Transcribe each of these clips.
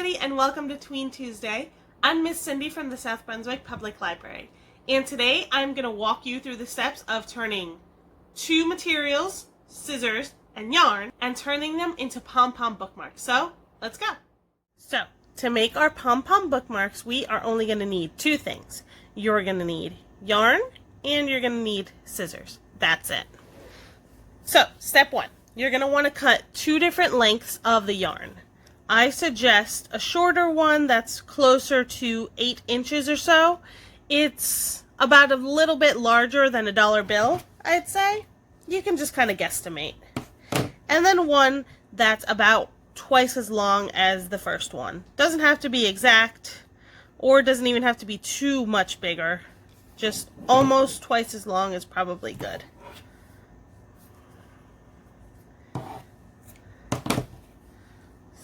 everybody, and welcome to Tween Tuesday. I'm Miss Cindy from the South Brunswick Public Library, and today I'm going to walk you through the steps of turning two materials, scissors, and yarn, and turning them into Pom Pom bookmarks. So, let's go! So, to make our Pom Pom bookmarks, we are only going to need two things. You're going to need yarn, and you're going to need scissors. That's it. So, step one. You're going to want to cut two different lengths of the yarn. I suggest a shorter one that's closer to 8 inches or so. It's about a little bit larger than a dollar bill, I'd say. You can just kind of guesstimate. And then one that's about twice as long as the first one. Doesn't have to be exact, or doesn't even have to be too much bigger. Just almost twice as long is probably good.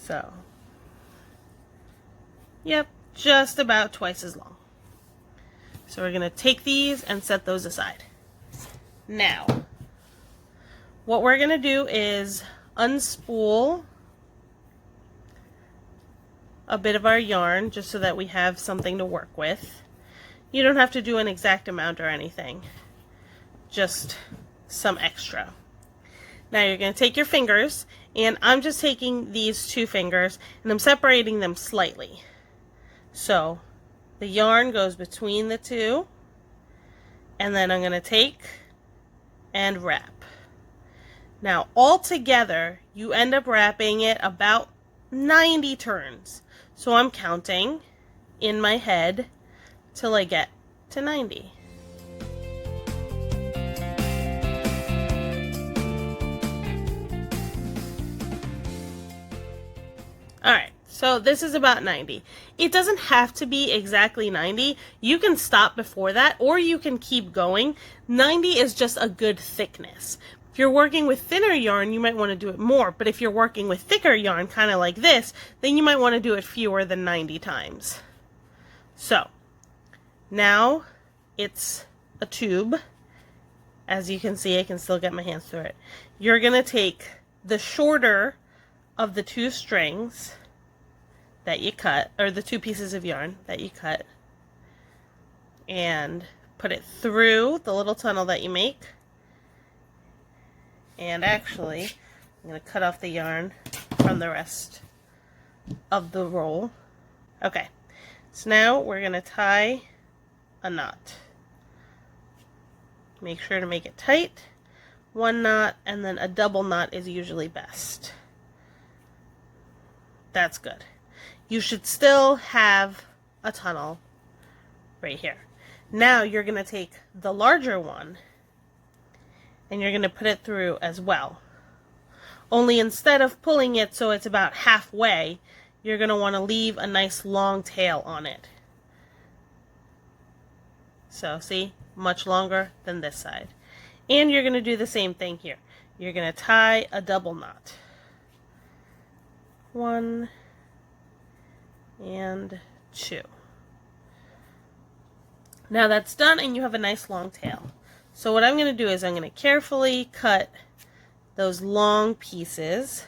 So, yep, just about twice as long. So we're going to take these and set those aside. Now, what we're going to do is unspool a bit of our yarn just so that we have something to work with. You don't have to do an exact amount or anything, just some extra. Now you're going to take your fingers, and I'm just taking these two fingers and I'm separating them slightly. So the yarn goes between the two, and then I'm going to take and wrap. Now all together you end up wrapping it about 90 turns. So I'm counting in my head till I get to 90. Alright, so this is about 90. It doesn't have to be exactly 90. You can stop before that, or you can keep going. 90 is just a good thickness. If you're working with thinner yarn, you might want to do it more, but if you're working with thicker yarn, kind of like this, then you might want to do it fewer than 90 times. So, now it's a tube. As you can see, I can still get my hands through it. You're going to take the shorter of the two strings that you cut, or the two pieces of yarn that you cut, and put it through the little tunnel that you make. And actually, I'm going to cut off the yarn from the rest of the roll. Okay, so now we're going to tie a knot. Make sure to make it tight. One knot, and then a double knot is usually best. That's good. You should still have a tunnel right here. Now you're going to take the larger one and you're going to put it through as well. Only instead of pulling it so it's about halfway, you're going to want to leave a nice long tail on it. So see, much longer than this side. And you're going to do the same thing here. You're going to tie a double knot. 1 and 2. Now that's done, and you have a nice long tail. So what I'm going to do is I'm going to carefully cut those long pieces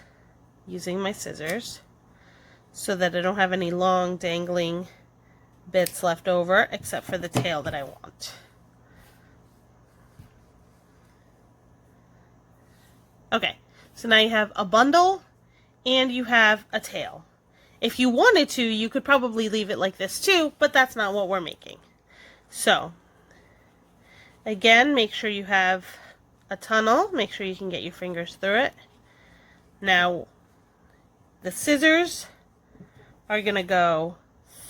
using my scissors so that I don't have any long dangling bits left over except for the tail that I want. Okay, so now you have a bundle and you have a tail. If you wanted to, you could probably leave it like this too, but that's not what we're making. So, again, make sure you have a tunnel. Make sure you can get your fingers through it. Now, the scissors are going to go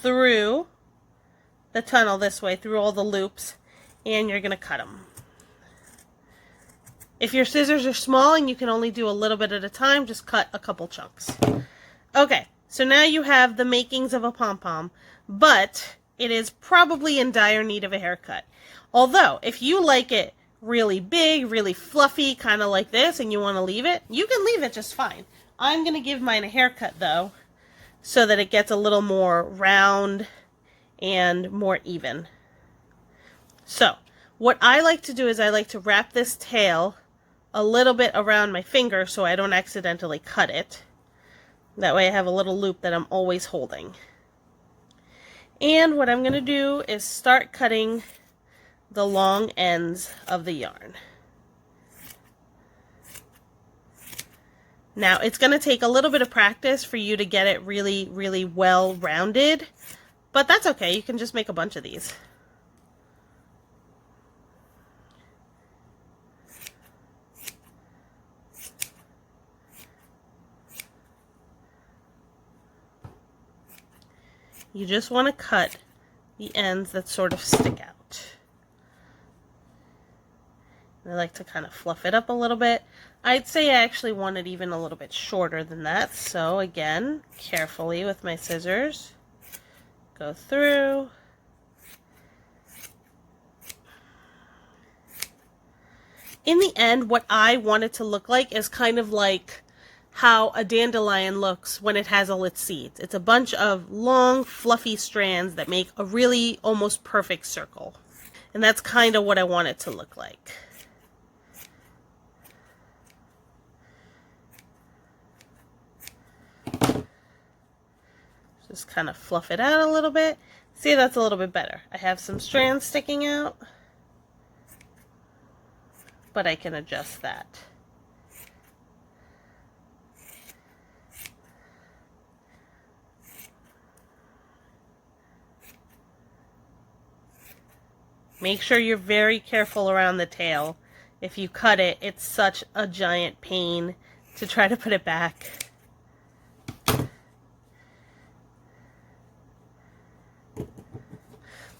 through the tunnel this way, through all the loops, and you're going to cut them. If your scissors are small and you can only do a little bit at a time, just cut a couple chunks. Okay, so now you have the makings of a pom-pom, but it is probably in dire need of a haircut. Although, if you like it really big, really fluffy, kind of like this, and you want to leave it, you can leave it just fine. I'm going to give mine a haircut, though, so that it gets a little more round and more even. So, what I like to do is I like to wrap this tail a little bit around my finger so I don't accidentally cut it. That way I have a little loop that I'm always holding. And what I'm going to do is start cutting the long ends of the yarn. Now, it's going to take a little bit of practice for you to get it really, really well rounded, but that's okay. You can just make a bunch of these. You just want to cut the ends that sort of stick out. And I like to kind of fluff it up a little bit. I'd say I actually want it even a little bit shorter than that. So again, carefully with my scissors, go through. In the end, what I want it to look like is kind of like how a dandelion looks when it has all its seeds. It's a bunch of long, fluffy strands that make a really almost perfect circle. And that's kind of what I want it to look like. Just kind of fluff it out a little bit. See, that's a little bit better. I have some strands sticking out, but I can adjust that. Make sure you're very careful around the tail. If you cut it, it's such a giant pain to try to put it back.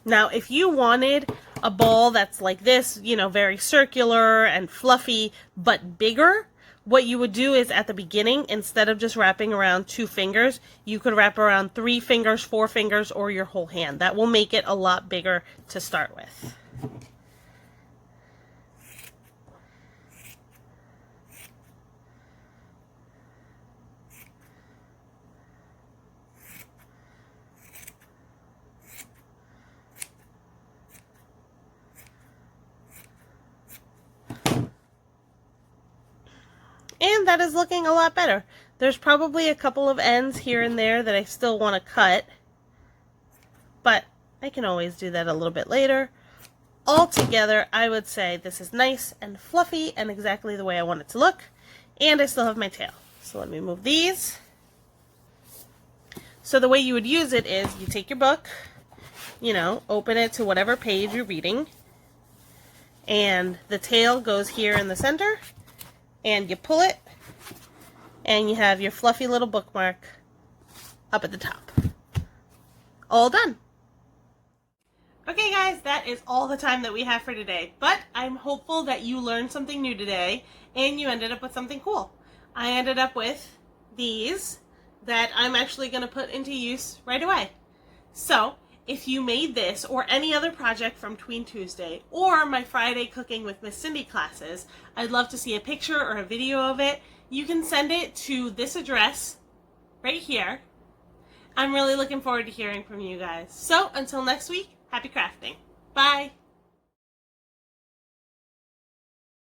Now, if you wanted a ball that's like this, you know, very circular and fluffy, but bigger, what you would do is at the beginning, instead of just wrapping around 2 fingers, you could wrap around 3 fingers, 4 fingers, or your whole hand. That will make it a lot bigger to start with. And that is looking a lot better. There's probably a couple of ends here and there that I still want to cut, but I can always do that a little bit later. Altogether, I would say this is nice and fluffy and exactly the way I want it to look, and I still have my tail. So let me move these. So the way you would use it is you take your book, you know, open it to whatever page you're reading, and the tail goes here in the center, and you pull it, and you have your fluffy little bookmark up at the top. All done. Okay guys, that is all the time that we have for today, but I'm hopeful that you learned something new today and you ended up with something cool. I ended up with these that I'm actually going to put into use right away. So, if you made this or any other project from Tween Tuesday or my Friday Cooking with Miss Cindy classes, I'd love to see a picture or a video of it. You can send it to this address right here. I'm really looking forward to hearing from you guys. So, until next week, happy crafting. Bye!